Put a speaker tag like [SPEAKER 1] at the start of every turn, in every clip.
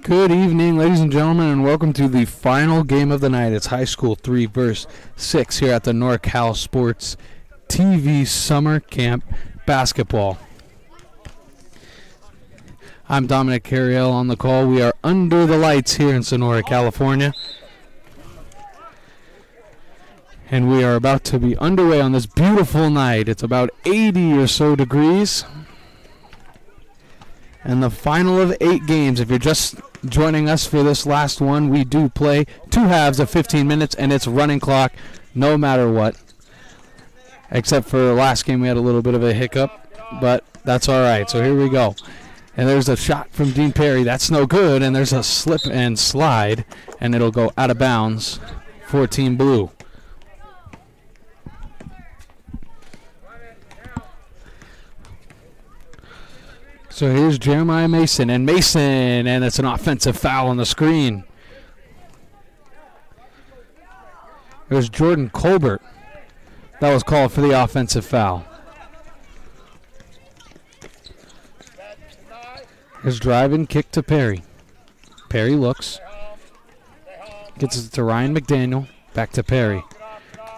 [SPEAKER 1] Good evening, ladies and gentlemen, and welcome to the final game of the night. It's High School 3 vs. 6 here at the NorCal Sports TV Summer Camp Basketball. I'm Dominic Carriel on the call. We are under the lights here in Sonora, California. And we are about to be underway on this beautiful night. It's about 80 or so degrees. And the final of 8 games. If you're just joining us for this last one, we do play 2 halves of 15 minutes, and it's running clock no matter what. Except for the last game, we had a little bit of a hiccup, but that's all right. So here we go. And there's a shot from Dean Perry. That's no good, and there's a slip and slide, and it'll go out of bounds for Team Blue. So here's Jeremiah Mason, and it's an offensive foul on the screen. There's Jordan Colbert. That was called for the offensive foul. Here's driving kick to Perry. Perry looks. Gets it to Ryan McDaniel. Back to Perry.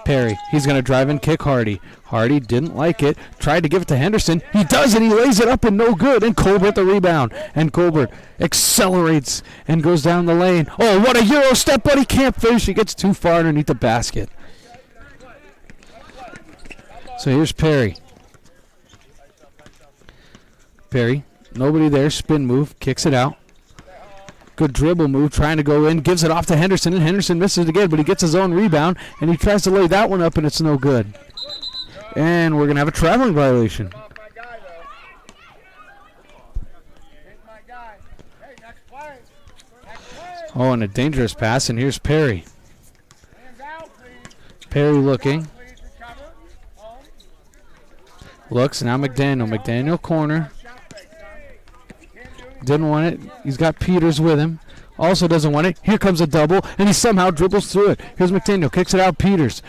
[SPEAKER 1] Perry, he's going to drive and kick Hardy. Hardy didn't like it. Tried to give it to Henderson. He does, and he lays it up and no good. And Colbert the rebound. And Colbert accelerates and goes down the lane. Oh, what a Euro step, but he can't finish. He gets too far underneath the basket. So here's Perry. Perry, nobody there. Spin move, kicks it out. Good dribble move, trying to go in, gives it off to Henderson, and Henderson misses it again, but he gets his own rebound, and he tries to lay that one up, and it's no good. And we're going to have a traveling violation. Oh, and a dangerous pass, and here's Perry. Perry looking. Looks, now McDaniel. McDaniel corner. Didn't want it. He's got Peters with him. Also doesn't want it. Here comes a double, and he somehow dribbles through it. Here's McDaniel. Kicks it out. Peters.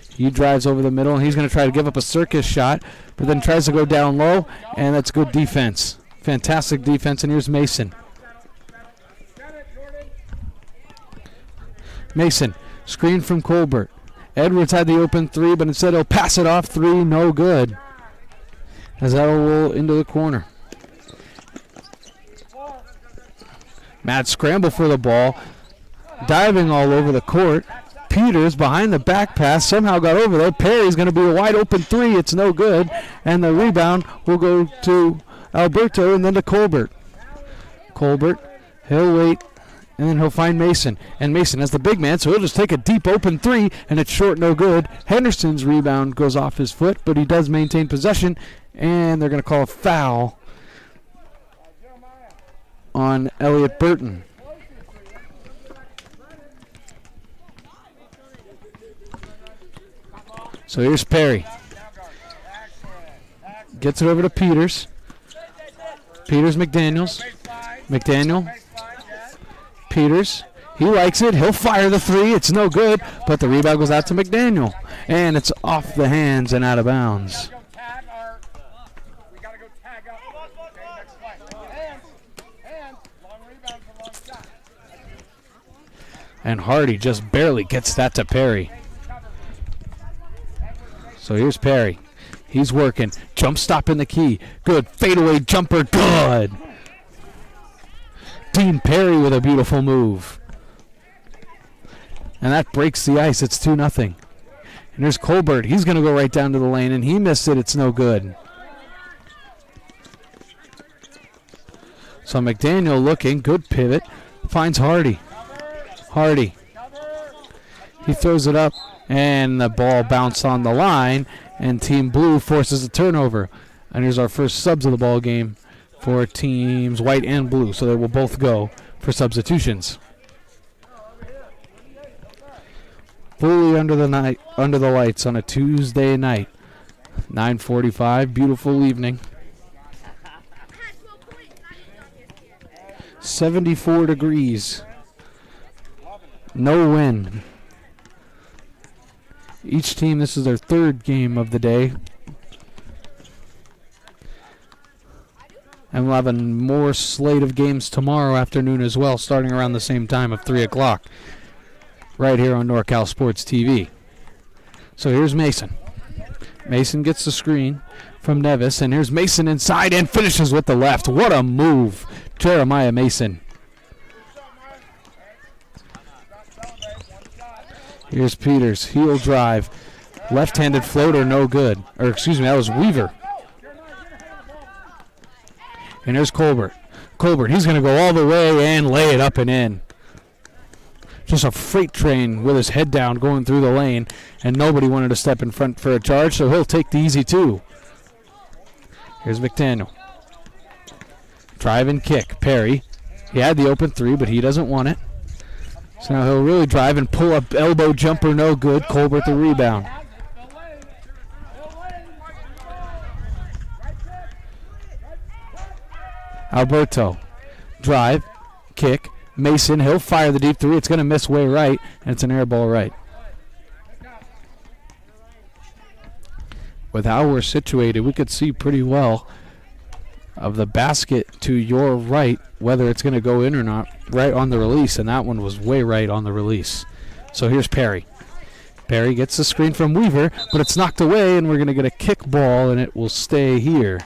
[SPEAKER 1] He drives over the middle, and he's going to try to give up a circus shot, but then tries to go down low, and that's good defense. Fantastic defense, and here's Mason. Mason. Screen from Colbert. Edwards had the open 3, but instead he'll pass it off 3. No good. As that'll roll into the corner. Mad scramble for the ball, diving all over the court. Peters behind the back pass, somehow got over there. Perry's going to be a wide open 3. It's no good. And the rebound will go to Alberto and then to Colbert. Colbert, he'll wait, and then he'll find Mason. And Mason has the big man, so he'll just take a deep open 3, and it's short, no good. Henderson's rebound goes off his foot, but he does maintain possession, and they're going to call a foul on Elliot Burton. So here's Perry. Gets it over to Peters. Peters, McDaniels. McDaniel. Peters. He likes it. He'll fire the 3. It's no good, but the rebound goes out to McDaniel. And it's off the hands and out of bounds. And Hardy just barely gets that to Perry. So here's Perry. He's working. Jump stop in the key. Good. Fadeaway jumper. Good. Dean Perry with a beautiful move. And that breaks the ice. It's 2-0. And there's Colbert. He's going to go right down to the lane, and he missed it. It's no good. So McDaniel looking. Good pivot. Finds Hardy. Hardy. He throws it up, and the ball bounced on the line, and Team Blue forces a turnover. And here's our first subs of the ball game for teams white and blue, so they will both go for substitutions. Fully under the lights on a Tuesday night. 9:45, beautiful evening. 74 degrees. No wind. Each team, this is their 3rd game of the day. And we'll have a more slate of games tomorrow afternoon as well, starting around the same time of 3 o'clock, right here on NorCal Sports TV. So here's Mason. Mason gets the screen from Nevis, and here's Mason inside and finishes with the left. What a move, Jeremiah Mason. Here's Peters, heel drive, left-handed floater, no good. Or excuse me, that was Weaver. And here's Colbert. Colbert, he's going to go all the way and lay it up and in. Just a freight train with his head down going through the lane, and nobody wanted to step in front for a charge, so he'll take the easy two. Here's McDaniel. Drive and kick. Perry. He had the open three, but he doesn't want it. So now he'll really drive and pull up elbow jumper, no good. Colbert the rebound. Alberto. Drive. Kick. Mason, he'll fire the deep three. It's going to miss way right, and it's an air ball right. With how we're situated, we could see pretty well of the basket to your right, whether it's going to go in or not, right on the release, and that one was way right on the release. So here's Perry. Perry gets the screen from Weaver, but it's knocked away, and we're going to get a kick ball, and it will stay here.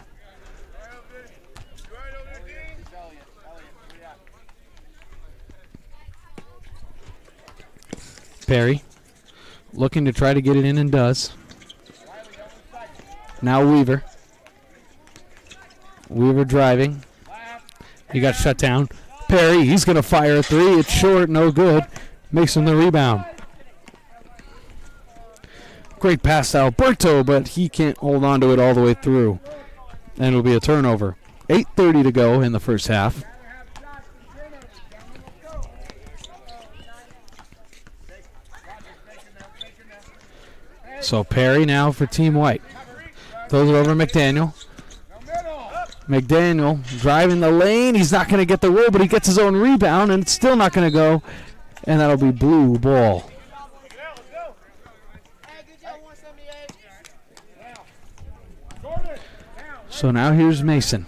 [SPEAKER 1] Perry looking to try to get it in and does. Now Weaver. Weaver driving. He got shut down. Perry, he's going to fire a three. It's short, no good. Makes him the rebound. Great pass to Alberto, but he can't hold on to it all the way through. And it'll be a turnover. 8:30 to go in the first half. So Perry now for Team White. Throws it over McDaniel. McDaniel driving the lane. He's not going to get the roll, but he gets his own rebound, and it's still not going to go. And that'll be blue ball. So now here's Mason.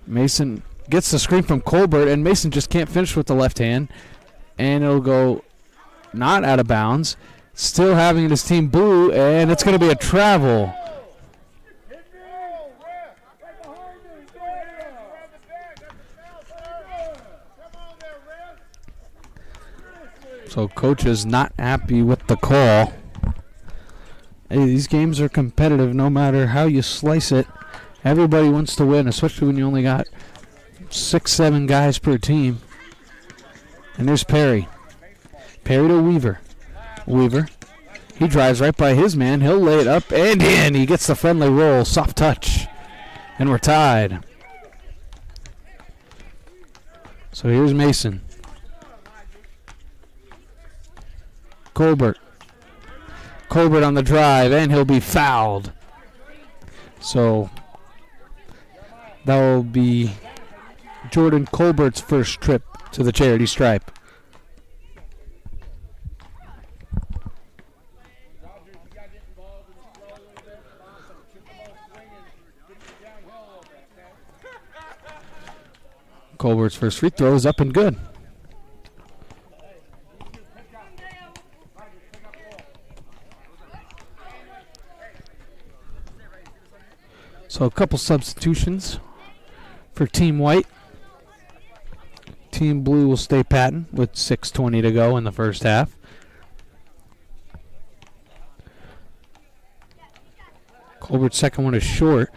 [SPEAKER 1] Mason gets the screen from Colbert, and Mason just can't finish with the left hand. And it'll go not out of bounds. Still having his team blue, and it's going to be a travel. So coach is not happy with the call. Hey, these games are competitive no matter how you slice it. Everybody wants to win, especially when you only got 6-7 guys per team. And there's Perry. Perry to Weaver. Weaver. He drives right by his man. He'll lay it up and in. He gets the friendly roll. Soft touch. And we're tied. So here's Mason. Colbert. Colbert on the drive, and he'll be fouled. So that will be Jordan Colbert's first trip to the charity stripe. Colbert's first free throw is up and good. So a couple substitutions for Team White. Team Blue will stay patent with 6:20 to go in the first half. Colbert's second one is short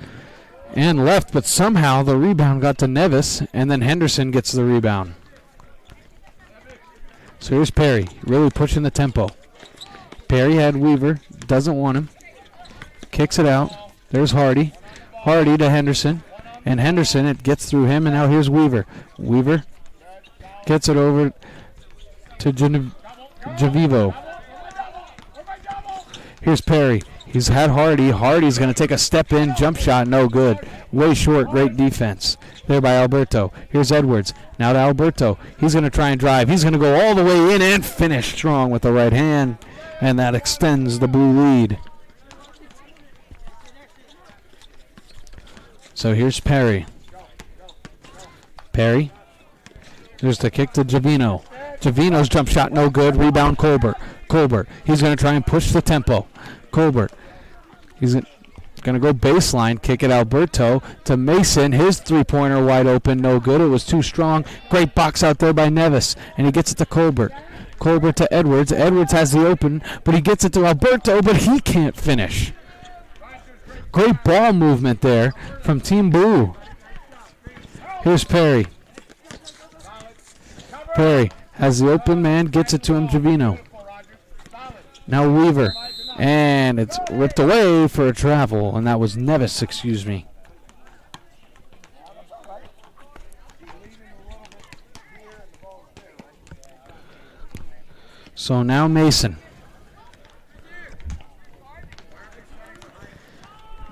[SPEAKER 1] and left, but somehow the rebound got to Nevis, and then Henderson gets the rebound. So here's Perry, really pushing the tempo. Perry had Weaver, doesn't want him. Kicks it out. There's Hardy. Hardy to Henderson. And Henderson, it gets through him, and now here's Weaver. Weaver gets it over to Javivo. Here's Perry. He's had Hardy. Hardy's going to take a step in, jump shot, no good. Way short, great defense there by Alberto. Here's Edwards. Now to Alberto. He's going to try and drive. He's going to go all the way in and finish strong with the right hand. and that extends the blue lead. So here's Perry. Perry. There's the kick to Javino. Javino's jump shot no good. Rebound Colbert. Colbert. He's going to try and push the tempo. Colbert. He's going to go baseline. Kick it Alberto to Mason. His three-pointer wide open. No good. It was too strong. Great box out there by Nevis. And he gets it to Colbert. Colbert to Edwards. Edwards has the open, but he gets it to Alberto, but he can't finish. Great ball movement there from Team Blue. Here's Perry. Perry has the open man, gets it to him, Javino. Now Weaver. And it's ripped away for a travel, and that was Nevis, excuse me. So now Mason.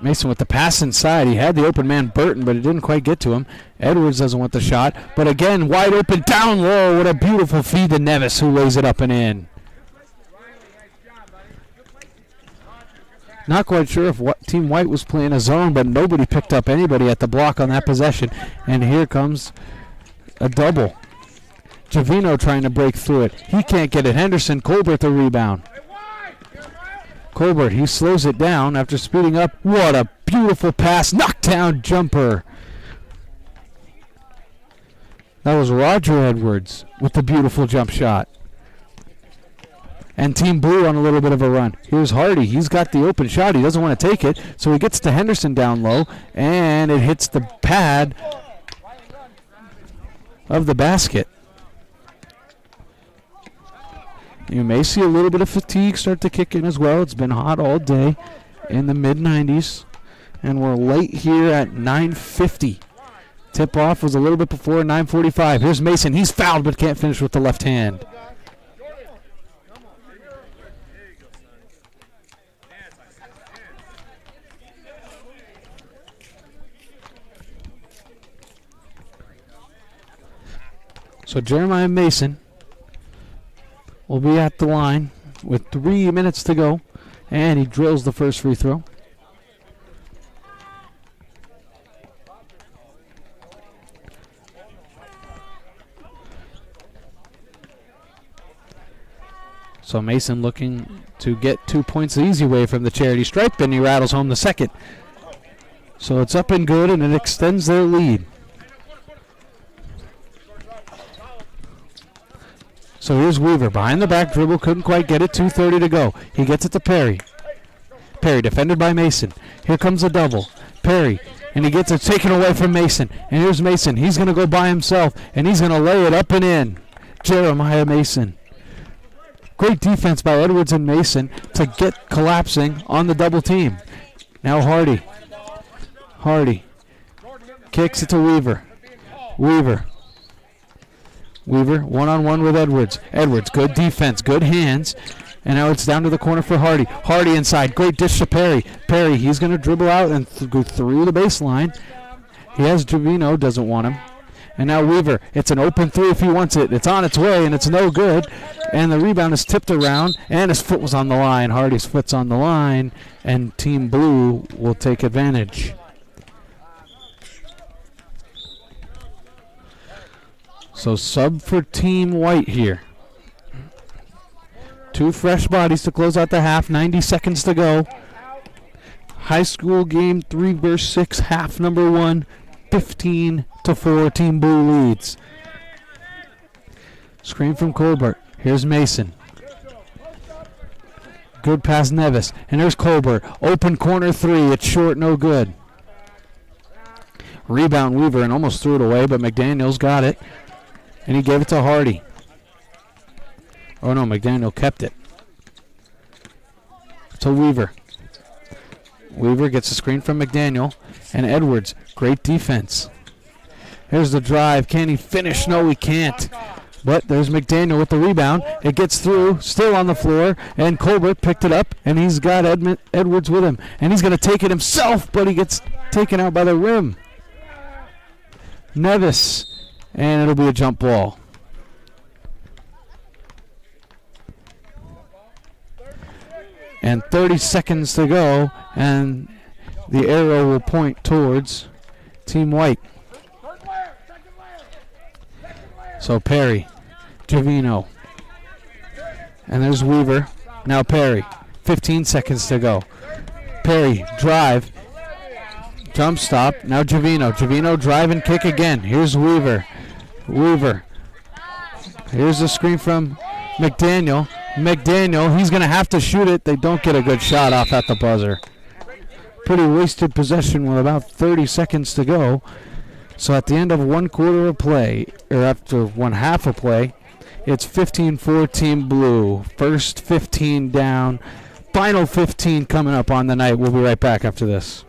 [SPEAKER 1] Mason with the pass inside. He had the open man Burton, but it didn't quite get to him. Edwards doesn't want the shot. But again, wide open down low. What a beautiful feed to Nevis, who lays it up and in. Not quite sure if Team White was playing a zone, but nobody picked up anybody at the block on that possession. And here comes a double. Javino trying to break through it. He can't get it. Henderson, Colbert the rebound. Colbert, he slows it down after speeding up. What a beautiful pass. Knockdown jumper. That was Roger Edwards with the beautiful jump shot. And Team Blue on a little bit of a run. Here's Hardy. He's got the open shot. He doesn't want to take it, so he gets to Henderson down low, and it hits the pad of the basket. You may see a little bit of fatigue start to kick in as well. It's been hot all day in the mid-90s, and we're late here at 9:50. Tip-off was a little bit before 9:45. Here's Mason. He's fouled but can't finish with the left hand. So Jeremiah Mason will be at the line with 3 minutes to go, and he drills the first free throw. So Mason looking to get 2 points the easy way from the charity stripe, and he rattles home the second. So it's up and good, and it extends their lead. So here's Weaver behind the back dribble, couldn't quite get it, 2:30 to go. He gets it to Perry. Perry defended by Mason. Here comes a double. Perry, and he gets it taken away from Mason. And here's Mason. He's going to go by himself, and he's going to lay it up and in. Jeremiah Mason. Great defense by Edwards and Mason to get collapsing on the double team. Now Hardy. Hardy kicks it to Weaver. Weaver one-on-one with Edwards. Edwards, good defense, good hands. And now it's down to the corner for Hardy. Hardy inside, great dish to Perry. Perry, he's going to dribble out and go through the baseline. He has Javino, doesn't want him. And now Weaver, it's an open three if he wants it. It's on its way, and it's no good. And the rebound is tipped around, and his foot was on the line. Hardy's foot's on the line, and Team Blue will take advantage. So sub for Team White here. 2 fresh bodies to close out the half. 90 seconds to go. High school game 3 versus 6. Half number 1. 15-4. Team Blue leads. Screen from Colbert. Here's Mason. Good pass Nevis. And there's Colbert. Open corner 3. It's short, no good. Rebound Weaver and almost threw it away, but McDaniels got it. And he gave it to Hardy. Oh no, McDaniel kept it. To Weaver. Weaver gets a screen from McDaniel. And Edwards, great defense. Here's the drive. Can he finish? No, he can't. But there's McDaniel with the rebound. It gets through, still on the floor. And Colbert picked it up, and he's got Edwards with him. And he's going to take it himself, but he gets taken out by the rim. Nevis. And it'll be a jump ball. And 30 seconds to go, and the arrow will point towards Team White. So Perry, Javino, and there's Weaver. Now Perry, 15 seconds to go. Perry, drive, jump stop. Now Javino. Javino, drive and kick again. Here's Weaver. Weaver. Here's the screen from McDaniel. McDaniel, he's going to have to shoot it. They don't get a good shot off at the buzzer. Pretty wasted possession with about 30 seconds to go. So at the end of one quarter of play, or after one half of play, it's 15-4 Team Blue. First 15 down. Final 15 coming up on the night. We'll be right back after this.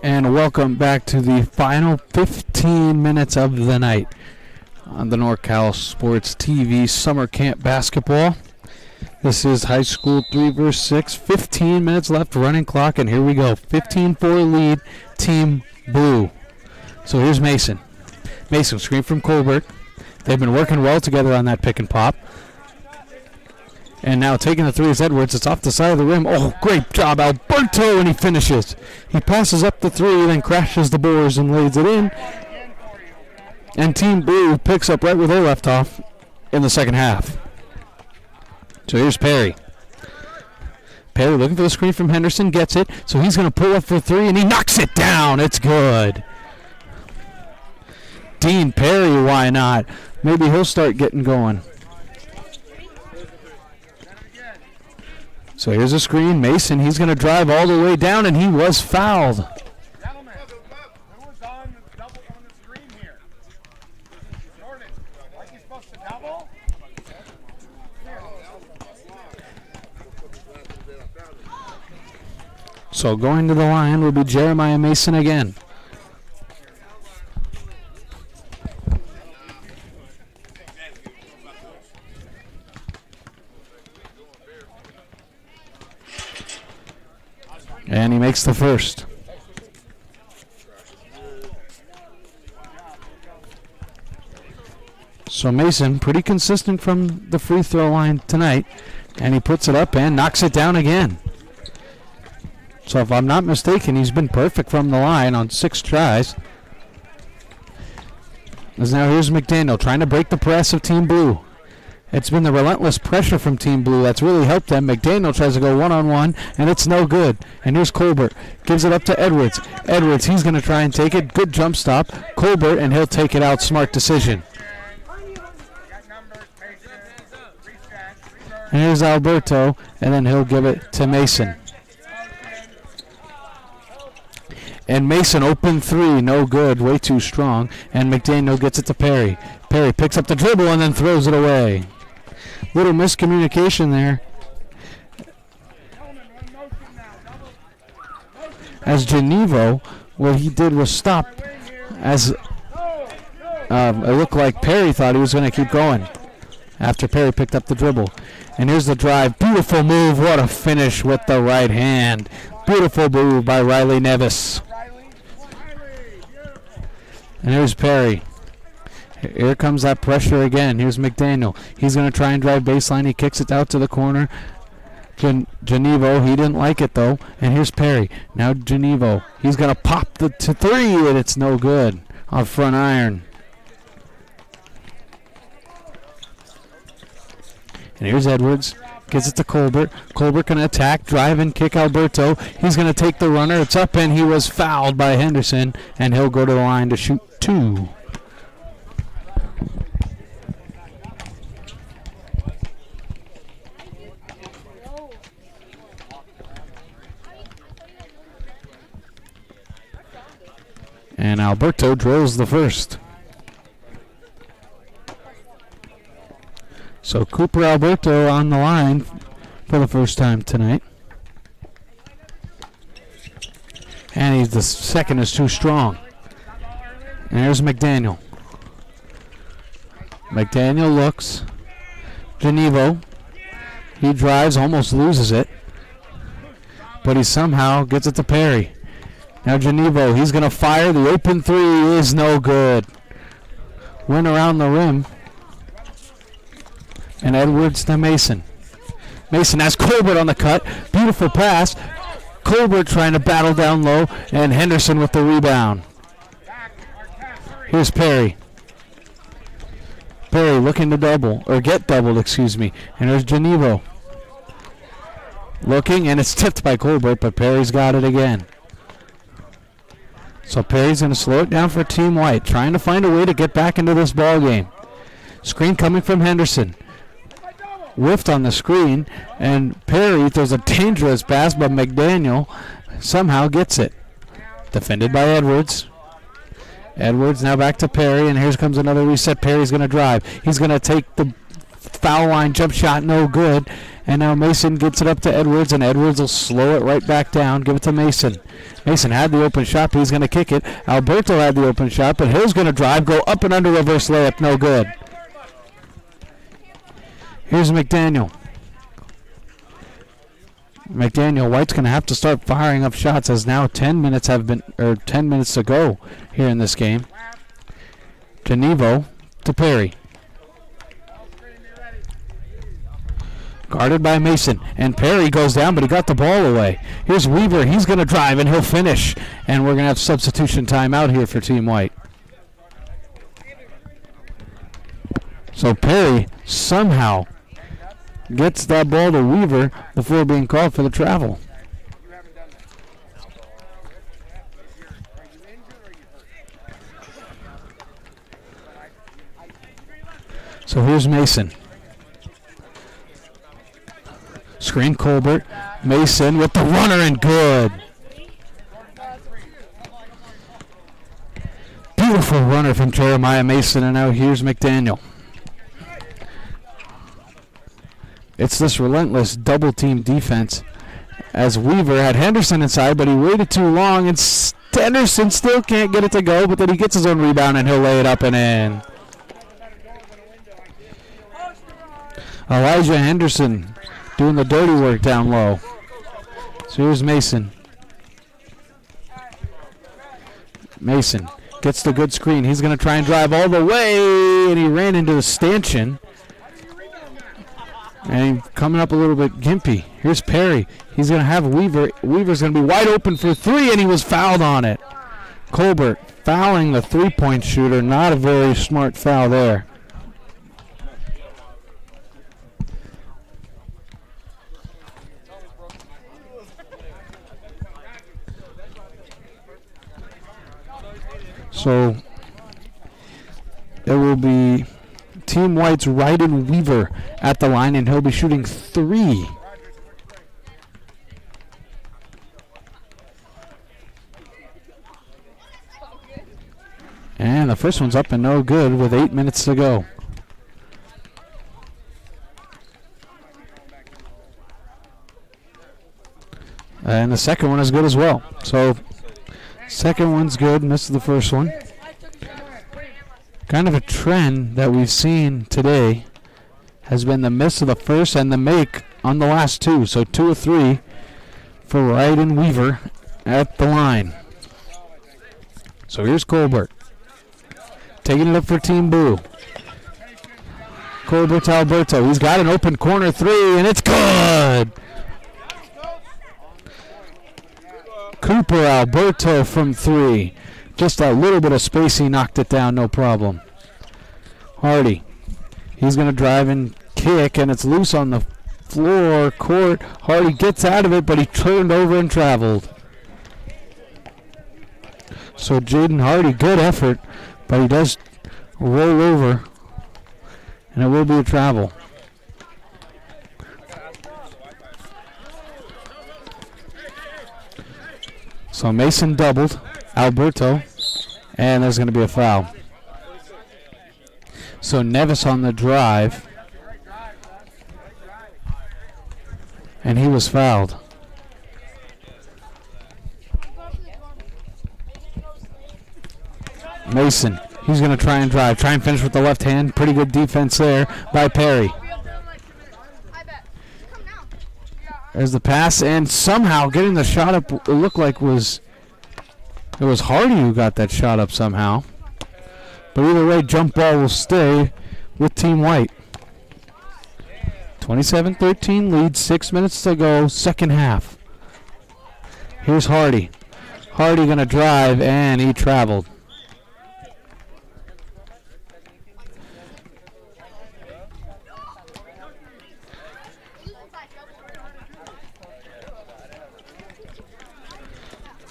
[SPEAKER 1] And welcome back to the final 15 minutes of the night on the NorCal Sports TV Summer Camp Basketball. This is high school 3 versus 6. 15 minutes left, running clock, and here we go. 15-4 lead, Team Blue. So here's Mason. Mason, screen from Colbert. They've been working well together on that pick and pop. And now taking the three is Edwards. It's off the side of the rim. Oh, great job, Alberto, and he finishes. He passes up the three, then crashes the boards and lays it in. And Team Blue picks up right where they left off in the second half. So here's Perry. Perry looking for the screen from Henderson, gets it. So he's going to pull up for three, and he knocks it down. It's good. Dean Perry, why not? Maybe he'll start getting going. So here's a screen. Mason, he's going to drive all the way down, and he was fouled.
[SPEAKER 2] Gentlemen, who was on the screen here? Jordan, like he's supposed to double?
[SPEAKER 1] So going to the line will be Jeremiah Mason again. And he makes the first. So Mason, pretty consistent from the free throw line tonight. And he puts it up and knocks it down again. So if I'm not mistaken, he's been perfect from the line on 6 tries. As now here's McDaniel trying to break the press of Team Blue. It's been the relentless pressure from Team Blue that's really helped them. McDaniel tries to go one-on-one, and it's no good. And here's Colbert. Gives it up to Edwards. Edwards, he's going to try and take it. Good jump stop. Colbert, and he'll take it out. Smart decision. And here's Alberto, and then he'll give it to Mason. And Mason open 3, no good, way too strong. And McDaniel gets it to Perry. Perry picks up the dribble and then throws it away. Little miscommunication there. As Genevo, what he did was stop. As it looked like Perry thought he was going to keep going after Perry picked up the dribble. And here's the drive. Beautiful move. What a finish with the right hand. Beautiful move by Riley Nevis. And here's Perry. Here comes that pressure again. Here's McDaniel. He's going to try and drive baseline. He kicks it out to the corner. Genevo, he didn't like it though. And here's Perry. Now Genevo. He's going to pop the to 3, and it's no good. On front iron. And here's Edwards. Gets it to Colbert. Colbert going to attack, drive, and kick Alberto. He's going to take the runner. It's up, and he was fouled by Henderson, and he'll go to the line to shoot 2. And Alberto drills the first. So Cooper Alberto on the line for the first time tonight. And the second is too strong. And there's McDaniel. McDaniel looks. Genevo. He drives, almost loses it. But he somehow gets it to Perry. Now Genevo, he's going to fire. The open 3 is no good. Went around the rim. And Edwards to Mason. Mason has Colbert on the cut. Beautiful pass. Colbert trying to battle down low. And Henderson with the rebound. Here's Perry. Perry looking to double. Or get doubled, excuse me. And there's Genevo. Looking, and it's tipped by Colbert, but Perry's got it again. So Perry's going to slow it down for Team White. Trying to find a way to get back into this ball game. Screen coming from Henderson. Whiffed on the screen, and Perry throws a dangerous pass, but McDaniel somehow gets it. Defended by Edwards. Edwards now back to Perry, and here comes another reset. Perry's going to drive. He's going to take the foul line jump shot, no good. And now Mason gets it up to Edwards, and Edwards will slow it right back down, give it to Mason. Mason had the open shot, but he's going to kick it. Alberto had the open shot, but Hill's going to drive, go up and under reverse layup, no good. Here's McDaniel. White's going to have to start firing up shots as now 10 minutes to go here in this game. Genevo to Perry. Guarded by Mason, and Perry goes down, but he got the ball away. Here's Weaver. He's going to drive, and he'll finish. And we're going to have substitution time out here for Team White. So Perry somehow gets that ball to Weaver before being called for the travel. So here's Mason. Screen Colbert. Mason with the runner and good. Beautiful runner from Jeremiah Mason, and now here's McDaniel. It's this relentless double-team defense as Weaver had Henderson inside, but he waited too long, and Henderson still can't get it to go, but then he gets his own rebound, and he'll lay it up and in. Elijah Henderson doing the dirty work down low. So here's Mason. Mason gets the good screen. He's going to try and drive all the way, and he ran into the stanchion. And coming up a little bit gimpy. Here's Perry. He's going to have Weaver. Weaver's going to be wide open for three, and he was fouled on it. Colbert fouling the three-point shooter. Not a very smart foul there. So it will be Team White's Ryden Weaver at the line, and he'll be shooting three. And the first one's up and no good with 8 minutes to go. And the second one is good as well. So second one's good, missed the first one. Kind of a trend that we've seen today has been the miss of the first and the make on the last two. So 2 of 3 for Ryden Weaver at the line. So here's Colbert. Taking it up for Team Blue. Colbert to Alberto. He's got an open corner three, and it's good! Cooper Alberto from three. Just a little bit of space, he knocked it down, no problem. Hardy. He's going to drive and kick, and it's loose on the floor court. Hardy gets out of it, but he turned over and traveled. So Jaden Hardy, good effort, but he does roll over, and it will be a travel. So Mason doubled Alberto, and there's going to be a foul. So Nevis on the drive, and he was fouled. Mason, he's going to try and drive, try and finish with the left hand. Pretty good defense there by Perry. There's the pass, and somehow getting the shot up, it looked like it was Hardy who got that shot up somehow. But either way, jump ball will stay with Team White. 27-13 lead, 6 minutes to go, second half. Here's Hardy. Hardy going to drive, and he traveled.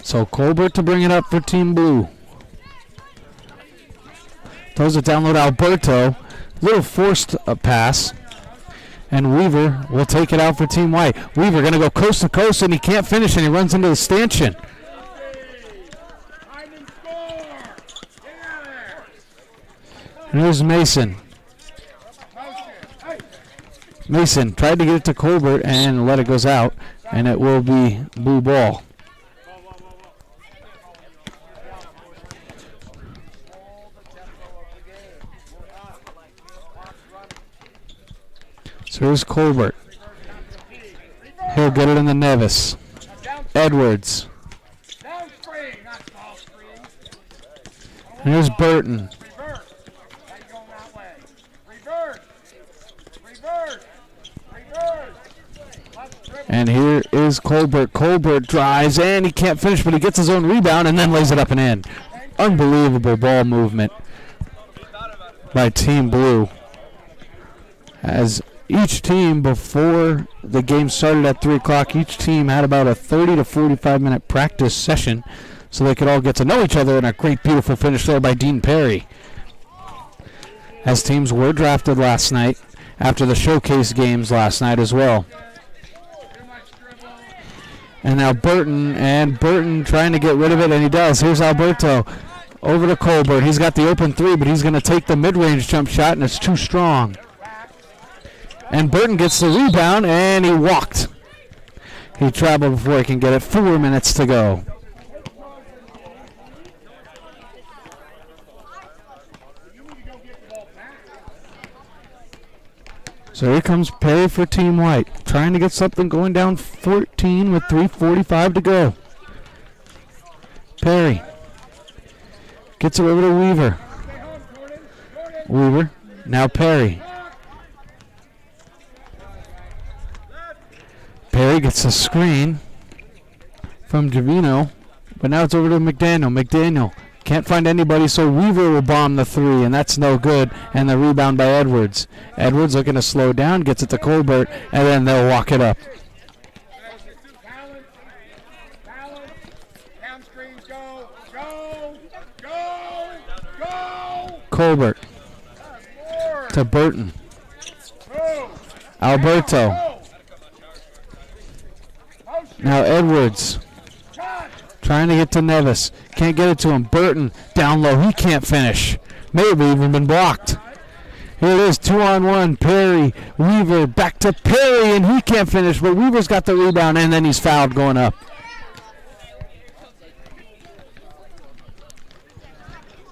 [SPEAKER 1] So Colbert to bring it up for Team Blue. Throws it down low to Alberto. Little forced pass. And Weaver will take it out for Team White. Weaver going to go coast to coast, and he can't finish, and he runs into the stanchion. And here's Mason. Mason tried to get it to Colbert and let it goes out, and it will be blue ball. So here's Colbert. He'll get it in the Nevis. Edwards. And here's Burton. And here is Colbert. Colbert drives, and he can't finish, but he gets his own rebound and then lays it up and in. Unbelievable ball movement by Team Blue. As each team, before the game started at 3 o'clock, each team had about a 30 to 45-minute practice session so they could all get to know each other, and a great, beautiful finish there by Dean Perry. As teams were drafted last night after the showcase games last night as well. And now Burton trying to get rid of it, and he does. Here's Alberto over to Colbert. He's got the open three, but he's going to take the mid-range jump shot, and it's too strong. And Burton gets the rebound, and he walked. He traveled before he can get it. 4 minutes to go. So here comes Perry for Team White, trying to get something going, down 14 with 3:45 to go. Perry Gets it over to Weaver. Weaver. Now Perry. Perry gets a screen from Javino, but now it's over to McDaniel. McDaniel can't find anybody, so Weaver will bomb the three, and that's no good. And the rebound by Edwards. Edwards looking to slow down, gets it to Colbert, and then they'll walk it up. Colbert to Burton. Alberto. Now Edwards trying to get to Nevis. Can't get it to him. Burton down low. He can't finish. May have even been blocked. Here it is, 2-on-1. Perry, Weaver, back to Perry, and he can't finish, but Weaver's got the rebound, and then he's fouled going up.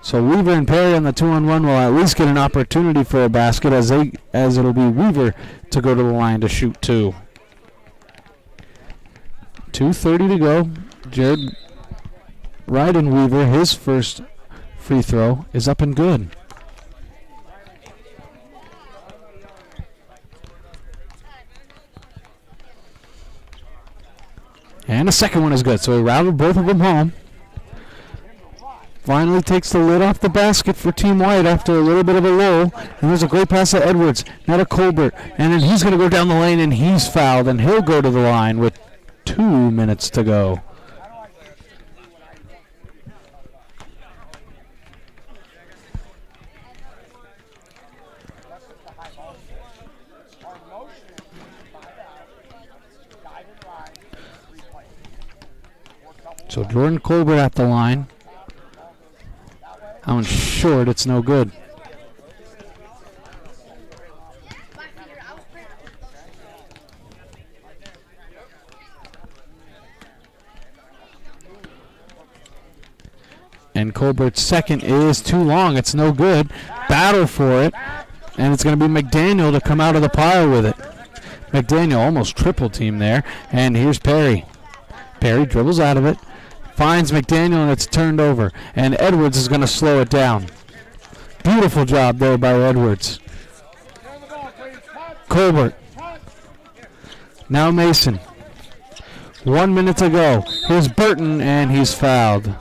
[SPEAKER 1] So Weaver and Perry on the 2-on-1 will at least get an opportunity for a basket as it'll be Weaver to go to the line to shoot two. 2:30 to go. Jared Weaver, his first free throw is up and good. And the second one is good. So he routed both of them home. Finally takes the lid off the basket for Team White after a little bit of a lull. And there's a great pass to Edwards. Now to Colbert. And then he's going to go down the lane, and he's fouled. And he'll go to the line with 2 minutes to go. So Jordan Colbert at the line. That one's short. It's no good. And Colbert's second is too long. It's no good. Battle for it. And it's going to be McDaniel to come out of the pile with it. McDaniel almost triple team there. And here's Perry. Perry dribbles out of it. Finds McDaniel, and it's turned over. And Edwards is going to slow it down. Beautiful job there by Edwards. Colbert. Now Mason. 1 minute to go. Here's Burton, and he's fouled.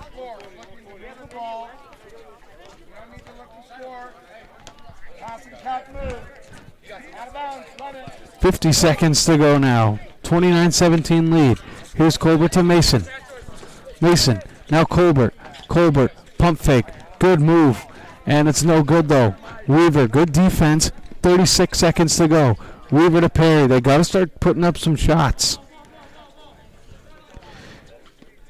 [SPEAKER 1] 50 seconds to go now. 29-17 lead. Here's Colbert to Mason. Mason, now Colbert. Colbert, pump fake. Good move. And it's no good, though. Weaver, good defense. 36 seconds to go. Weaver to Perry. They got to start putting up some shots.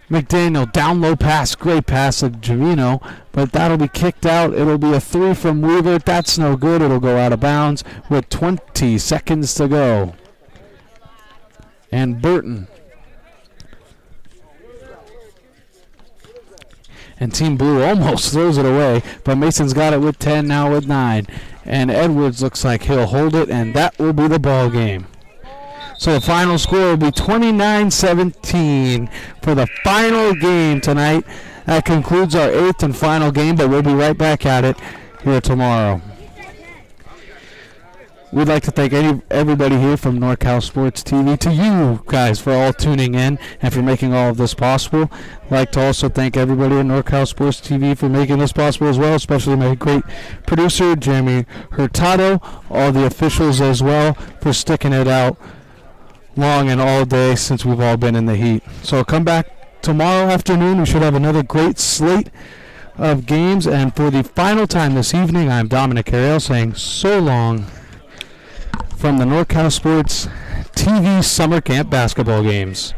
[SPEAKER 1] McDaniel, down low pass. Great pass to Javino, but that'll be kicked out. It'll be a three from Weaver. That's no good. It'll go out of bounds with 20 seconds to go. And Burton. And Team Blue almost throws it away, but Mason's got it with 10, now with 9. And Edwards looks like he'll hold it, and that will be the ball game. So the final score will be 29-17 for the final game tonight. That concludes our 8th and final game, but we'll be right back at it here tomorrow. We'd like to thank everybody here from NorCal Sports TV, to you guys for all tuning in and for making all of this possible. I'd like to also thank everybody at NorCal Sports TV for making this possible as well, especially my great producer, Jeremy Hurtado, all the officials as well for sticking it out long and all day since we've all been in the heat. So come back tomorrow afternoon. We should have another great slate of games. And for the final time this evening, I'm Dominic Carriel saying so long from the NorCal Sports TV Summer Camp Basketball Games.